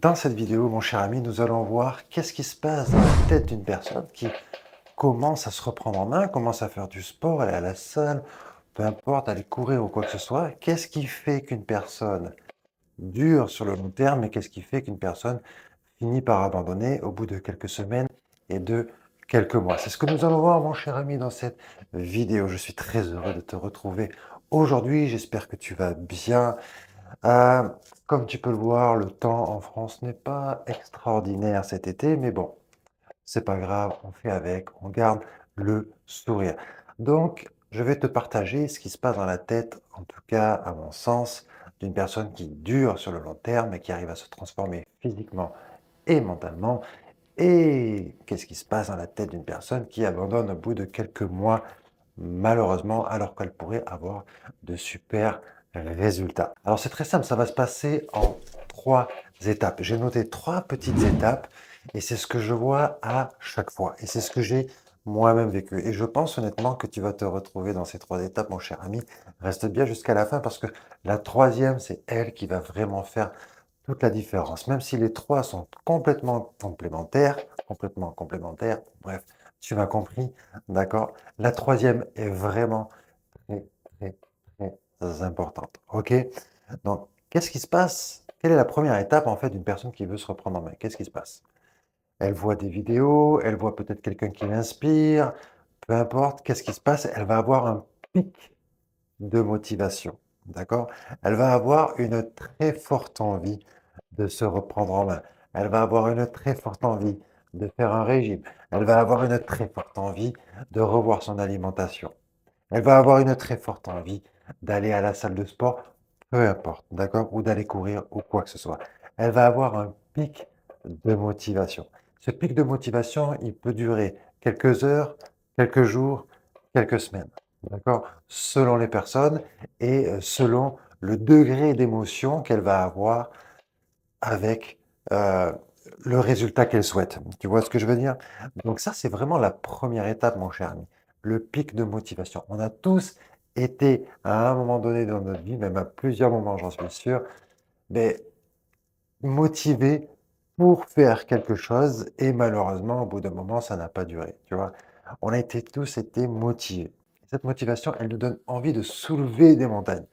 Dans cette vidéo, mon cher ami, nous allons voir qu'est-ce qui se passe dans la tête d'une personne qui commence à se reprendre en main, commence à faire du sport, aller à la salle, peu importe, aller courir ou quoi que ce soit. Qu'est-ce qui fait qu'une personne dure sur le long terme et qu'est-ce qui fait qu'une personne finit par abandonner au bout de quelques semaines et de quelques mois? C'est ce que nous allons voir, mon cher ami, dans cette vidéo. Je suis très heureux de te retrouver aujourd'hui. J'espère que tu vas bien. Euh, Comme tu peux le voir, le temps en France n'est pas extraordinaire cet été, mais bon, c'est pas grave, on fait avec, on garde le sourire. Donc, je vais te partager ce qui se passe dans la tête, en tout cas, à mon sens, d'une personne qui dure sur le long terme et qui arrive à se transformer physiquement et mentalement. Et qu'est-ce qui se passe dans la tête d'une personne qui abandonne au bout de quelques mois, malheureusement, alors qu'elle pourrait avoir de super résultats. Alors c'est très simple, ça va se passer en 3 étapes. J'ai noté 3 petites étapes et c'est ce que je vois à chaque fois et c'est ce que j'ai moi-même vécu et je pense honnêtement que tu vas te retrouver dans ces 3 étapes, mon cher ami. Reste bien jusqu'à la fin parce que la troisième, c'est elle qui va vraiment faire toute la différence. Même si les 3 sont complètement complémentaires, bref, tu m'as compris, d'accord? La troisième est vraiment très, très, très importante. OK? Donc, qu'est-ce qui se passe? Quelle est la première étape, en fait, d'une personne qui veut se reprendre en main? Qu'est-ce qui se passe? Elle voit des vidéos, elle voit peut-être quelqu'un qui l'inspire, peu importe, qu'est-ce qui se passe? Elle va avoir un pic de motivation. D'accord? Elle va avoir une très forte envie de se reprendre en main. Elle va avoir une très forte envie de faire un régime. Elle va avoir une très forte envie de revoir son alimentation. Elle va avoir une très forte envie d'aller à la salle de sport, peu importe, d'accord? Ou d'aller courir ou quoi que ce soit. Elle va avoir un pic de motivation. Ce pic de motivation, il peut durer quelques heures, quelques jours, quelques semaines, d'accord? Selon les personnes et selon le degré d'émotion qu'elle va avoir avec le résultat qu'elle souhaite. Tu vois ce que je veux dire? Donc ça, c'est vraiment la première étape, mon cher ami, le pic de motivation. On a tous été à un moment donné dans notre vie, même à plusieurs moments, j'en suis sûr, mais motivés pour faire quelque chose et malheureusement, au bout d'un moment, ça n'a pas duré, tu vois? On a tous été motivés. Cette motivation, elle nous donne envie de soulever des montagnes.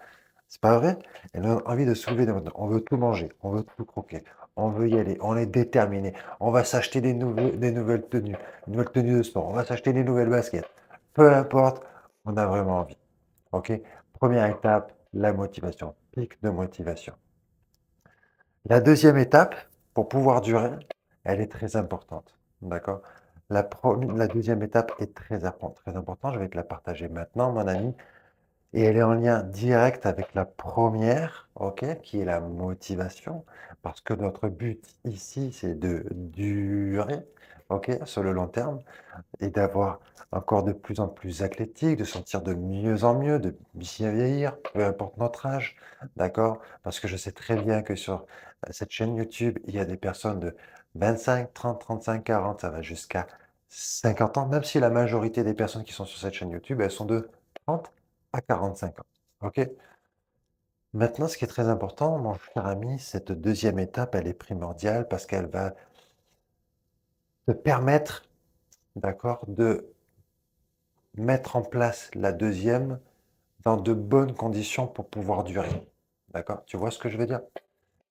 C'est pas vrai? Elle donne envie de soulever des montagnes. On veut tout manger, on veut tout croquer, on veut y aller, on est déterminé. On va s'acheter des nouvelles tenues de sport, on va s'acheter des nouvelles baskets. Peu importe, on a vraiment envie. OK? Première étape, la motivation, pic de motivation. La deuxième étape, pour pouvoir durer, elle est très importante. D'accord? La deuxième étape est très importante. Je vais te la partager maintenant, mon ami. Et elle est en lien direct avec la première, OK, qui est la motivation, parce que notre but ici, c'est de durer, OK, sur le long terme et d'avoir un corps de plus en plus athlétique, de sentir de mieux en mieux, de bien vieillir, peu importe notre âge, d'accord? Parce que je sais très bien que sur cette chaîne YouTube, il y a des personnes de 25, 30, 35, 40, ça va jusqu'à 50 ans, même si la majorité des personnes qui sont sur cette chaîne YouTube, elles sont de 30 à 45 ans. OK? Maintenant, ce qui est très important, mon cher ami, cette deuxième étape, elle est primordiale parce qu'elle va te permettre, d'accord, de mettre en place la deuxième dans de bonnes conditions pour pouvoir durer. D'accord? Tu vois ce que je veux dire?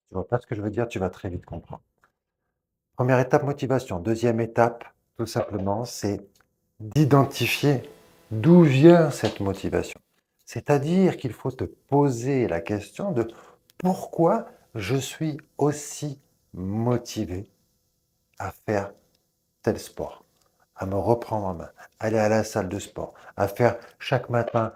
Tu vois pas ce que je veux dire, tu vas très vite comprendre. Première étape, motivation. Deuxième étape, tout simplement, c'est d'identifier d'où vient cette motivation. C'est-à-dire qu'il faut te poser la question de pourquoi je suis aussi motivé à faire tel sport, à me reprendre en main, aller à la salle de sport, à faire chaque matin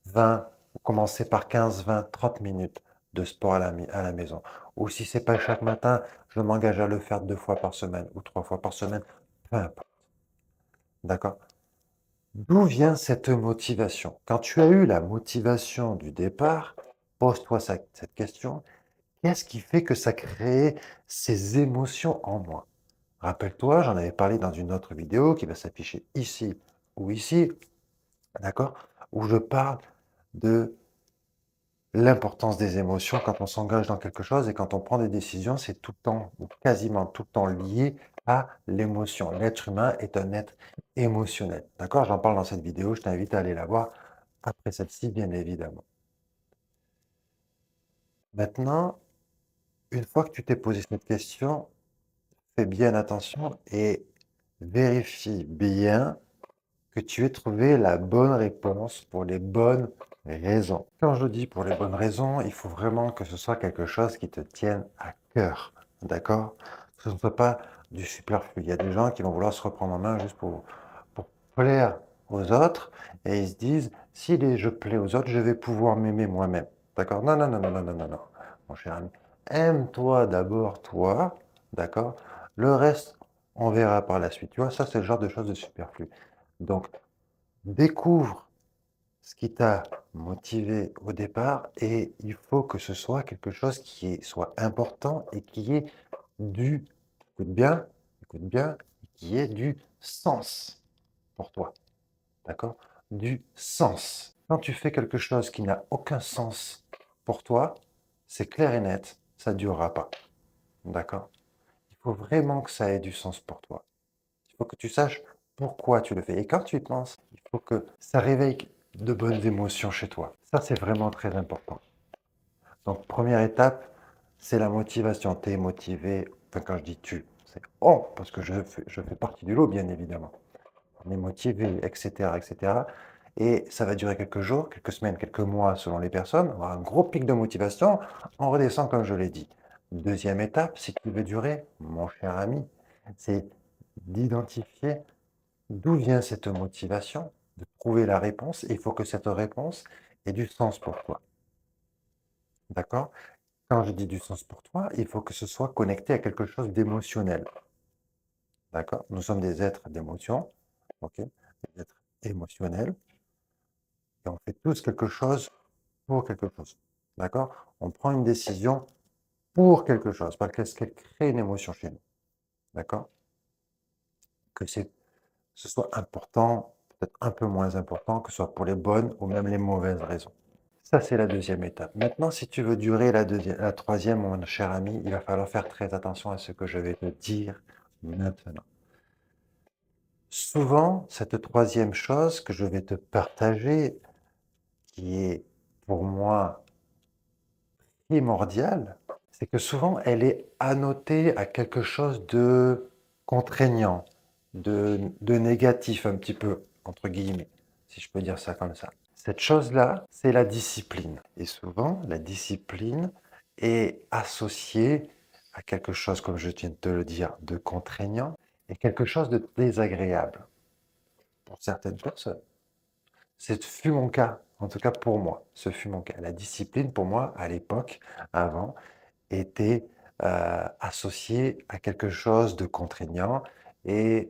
20, ou commencer par 15, 20, 30 minutes de sport à la maison. Ou si c'est pas chaque matin, je m'engage à le faire 2 fois par semaine ou 3 fois par semaine, peu importe. D'accord? D'où vient cette motivation? Quand tu as eu la motivation du départ, pose-toi cette question. Qu'est-ce qui fait que ça crée ces émotions en moi? Rappelle-toi, j'en avais parlé dans une autre vidéo qui va s'afficher ici ou ici, d'accord? Où je parle de l'importance des émotions quand on s'engage dans quelque chose et quand on prend des décisions, c'est tout le temps, ou quasiment tout le temps lié à l'émotion. L'être humain est un être émotionnel. D'accord? J'en parle dans cette vidéo, je t'invite à aller la voir après celle-ci, bien évidemment. Maintenant, une fois que tu t'es posé cette question, fais bien attention et vérifie bien que tu aies trouvé la bonne réponse pour les bonnes raisons. Quand je dis pour les bonnes raisons, il faut vraiment que ce soit quelque chose qui te tienne à cœur, d'accord? Que ce ne soit pas du superflu. Il y a des gens qui vont vouloir se reprendre en main juste pour plaire aux autres et ils se disent, si je plais aux autres, je vais pouvoir m'aimer moi-même. D'accord? Non, non, non, non, non, non, non, non, mon cher ami. Aime-toi d'abord, toi, d'accord? Le reste, on verra par la suite. Tu vois, ça, c'est le genre de choses de superflu. Donc, découvre ce qui t'a motivé au départ et il faut que ce soit quelque chose soit important et qui ait du, écoute bien, qui ait du sens pour toi. D'accord? Du sens. Quand tu fais quelque chose qui n'a aucun sens pour toi, c'est clair et net, ça ne durera pas. D'accord? Il faut vraiment que ça ait du sens pour toi. Il faut que tu saches pourquoi tu le fais. Et quand tu y penses, il faut que ça réveille de bonnes émotions chez toi. Ça, c'est vraiment très important. Donc, première étape, c'est la motivation. Tu es motivé, enfin, quand je dis tu, c'est on, parce que je fais partie du lot, bien évidemment. On est motivé, etc., etc. Et ça va durer quelques jours, quelques semaines, quelques mois selon les personnes. On aura un gros pic de motivation. On redescend, comme je l'ai dit. Deuxième étape, si tu veux durer, mon cher ami, c'est d'identifier d'où vient cette motivation, de trouver la réponse. Et il faut que cette réponse ait du sens pour toi. D'accord? Quand je dis du sens pour toi, il faut que ce soit connecté à quelque chose d'émotionnel. D'accord? Nous sommes des êtres d'émotion, ok? Des êtres émotionnels, et on fait tous quelque chose pour quelque chose. D'accord? On prend une décision pour quelque chose, parce qu'elle crée une émotion chez nous. D'accord? Que ce soit important, peut-être un peu moins important, que ce soit pour les bonnes ou même les mauvaises raisons. Ça, c'est la deuxième étape. Maintenant, si tu veux durer la troisième, mon cher ami, il va falloir faire très attention à ce que je vais te dire maintenant. Souvent, cette troisième chose que je vais te partager, qui est pour moi primordiale, c'est que souvent, elle est annotée à quelque chose de contraignant, de négatif un petit peu, entre guillemets, si je peux dire ça comme ça. Cette chose-là, c'est la discipline. Et souvent, la discipline est associée à quelque chose, comme je viens de te le dire, de contraignant et quelque chose de désagréable pour certaines personnes. Ce fut mon cas, en tout cas pour moi, ce fut mon cas. La discipline, pour moi, à l'époque, avant, était associée à quelque chose de contraignant et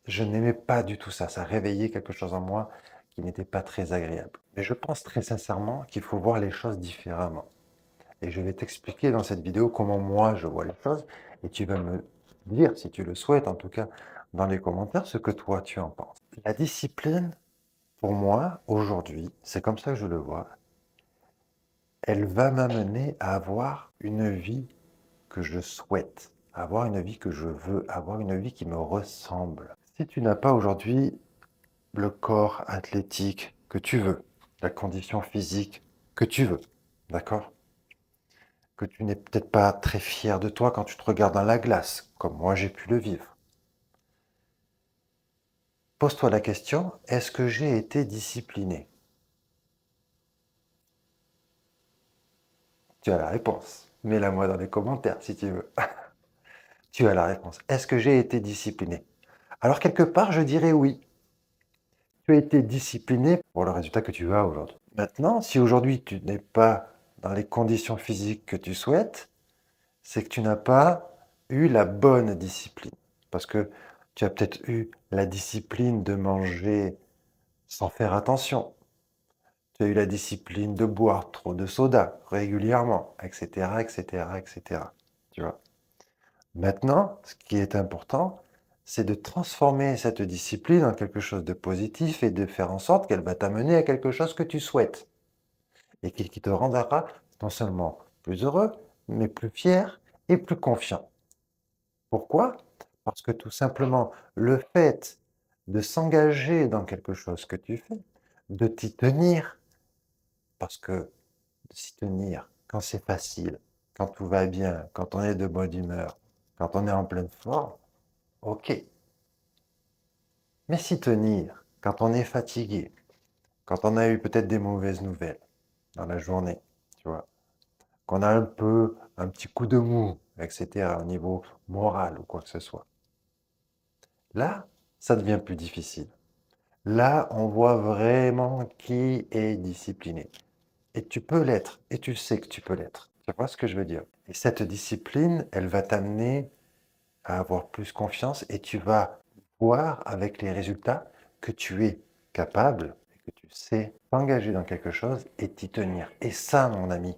je n'aimais pas du tout ça. Ça réveillait quelque chose en moi qui n'était pas très agréable. Mais je pense très sincèrement qu'il faut voir les choses différemment. Et je vais t'expliquer dans cette vidéo comment moi je vois les choses. Et tu vas me dire, si tu le souhaites en tout cas, dans les commentaires, ce que toi tu en penses. La discipline, pour moi, aujourd'hui, c'est comme ça que je le vois, elle va m'amener à avoir une vie que je souhaite, avoir une vie que je veux, avoir une vie qui me ressemble. Si tu n'as pas aujourd'hui le corps athlétique que tu veux, la condition physique que tu veux, d'accord? Que tu n'es peut-être pas très fier de toi quand tu te regardes dans la glace, comme moi j'ai pu le vivre. Pose-toi la question, est-ce que j'ai été discipliné? Tu as la réponse. Mets-la moi dans les commentaires si tu veux. Tu as la réponse. Est-ce que j'ai été discipliné? Alors quelque part, je dirais oui. Tu as été discipliné pour le résultat que tu as aujourd'hui. Maintenant, si aujourd'hui tu n'es pas dans les conditions physiques que tu souhaites, c'est que tu n'as pas eu la bonne discipline. Parce que tu as peut-être eu la discipline de manger sans faire attention. Tu as eu la discipline de boire trop de soda régulièrement, etc., etc., etc. Tu vois? Maintenant, ce qui est important, c'est de transformer cette discipline en quelque chose de positif et de faire en sorte qu'elle va t'amener à quelque chose que tu souhaites. et qui te rendra non seulement plus heureux, mais plus fier et plus confiant. Pourquoi? Parce que tout simplement, le fait de s'engager dans quelque chose que tu fais, de t'y tenir, parce que de s'y tenir quand c'est facile, quand tout va bien, quand on est de bonne humeur, quand on est en pleine forme, ok. Mais s'y tenir quand on est fatigué, quand on a eu peut-être des mauvaises nouvelles dans la journée, tu vois, qu'on a un petit coup de mou, etc., au niveau moral ou quoi que ce soit, là, ça devient plus difficile. Là, on voit vraiment qui est discipliné. Et tu peux l'être, et tu sais que tu peux l'être. Tu vois ce que je veux dire? Et cette discipline, elle va t'amener à avoir plus confiance et tu vas voir avec les résultats que tu es capable et que tu sais t'engager dans quelque chose et t'y tenir. Et ça, mon ami,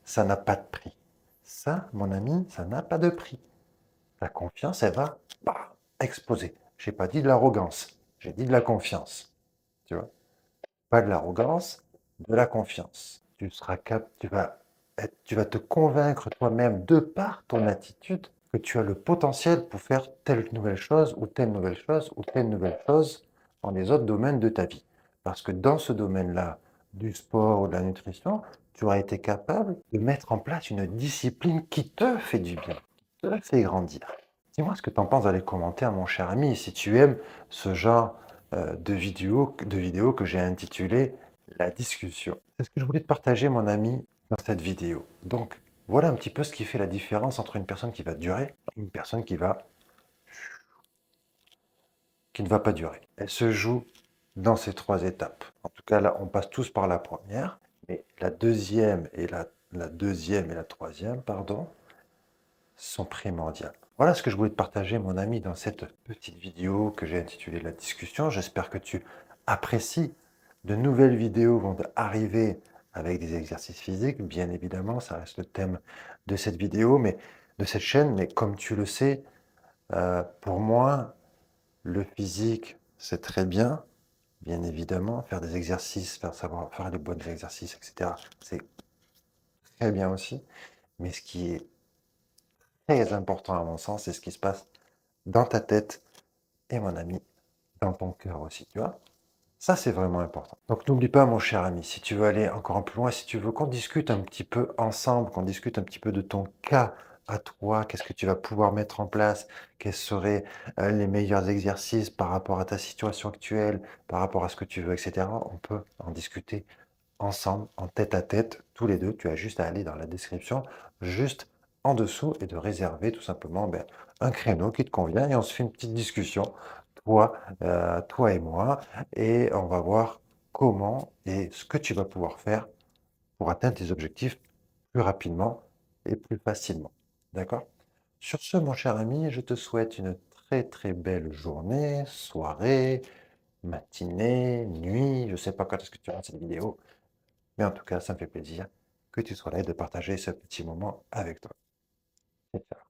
ça n'a pas de prix. Ça, mon ami, ça n'a pas de prix. La confiance, elle va exploser. J'ai pas dit de l'arrogance, j'ai dit de la confiance. Tu vois? Pas de l'arrogance, de la confiance. Tu vas te convaincre toi-même de par ton attitude que tu as le potentiel pour faire telle nouvelle chose ou telle nouvelle chose ou telle nouvelle chose dans les autres domaines de ta vie. Parce que dans ce domaine-là, du sport ou de la nutrition, tu auras été capable de mettre en place une discipline qui te fait du bien, qui te fait grandir. Dis-moi ce que tu en penses dans les commentaires, mon cher ami, et si tu aimes ce genre de vidéo que j'ai intitulé La discussion. C'est ce que je voulais te partager, mon ami, dans cette vidéo. Donc, voilà un petit peu ce qui fait la différence entre une personne qui va durer et une personne qui ne va pas durer. Elle se joue dans ces trois étapes. En tout cas, là, on passe tous par la première, mais la deuxième et la troisième, pardon, sont primordiales. Voilà ce que je voulais te partager, mon ami, dans cette petite vidéo que j'ai intitulée La discussion. J'espère que tu apprécies. De nouvelles vidéos vont arriver avec des exercices physiques, bien évidemment, ça reste le thème de cette vidéo, mais de cette chaîne. Mais comme tu le sais, pour moi, le physique, c'est très bien, bien évidemment. Faire des exercices, savoir faire les bons exercices, etc., c'est très bien aussi. Mais ce qui est très important à mon sens, c'est ce qui se passe dans ta tête et mon ami, dans ton cœur aussi, tu vois? Ça, c'est vraiment important. Donc n'oublie pas, mon cher ami, si tu veux aller encore un peu loin, si tu veux qu'on discute un petit peu ensemble, qu'on discute un petit peu de ton cas à toi, qu'est-ce que tu vas pouvoir mettre en place, quels seraient les meilleurs exercices par rapport à ta situation actuelle, par rapport à ce que tu veux, etc. On peut en discuter ensemble, en tête à tête, tous les deux. Tu as juste à aller dans la description, juste en dessous, et de réserver tout simplement un créneau qui te convient et on se fait une petite discussion, toi et moi, et on va voir comment et ce que tu vas pouvoir faire pour atteindre tes objectifs plus rapidement et plus facilement. D'accord? Sur ce, mon cher ami, je te souhaite une très très belle journée, soirée, matinée, nuit. Je ne sais pas quand est-ce que tu regardes cette vidéo, mais en tout cas, ça me fait plaisir que tu sois là et de partager ce petit moment avec toi. Ciao.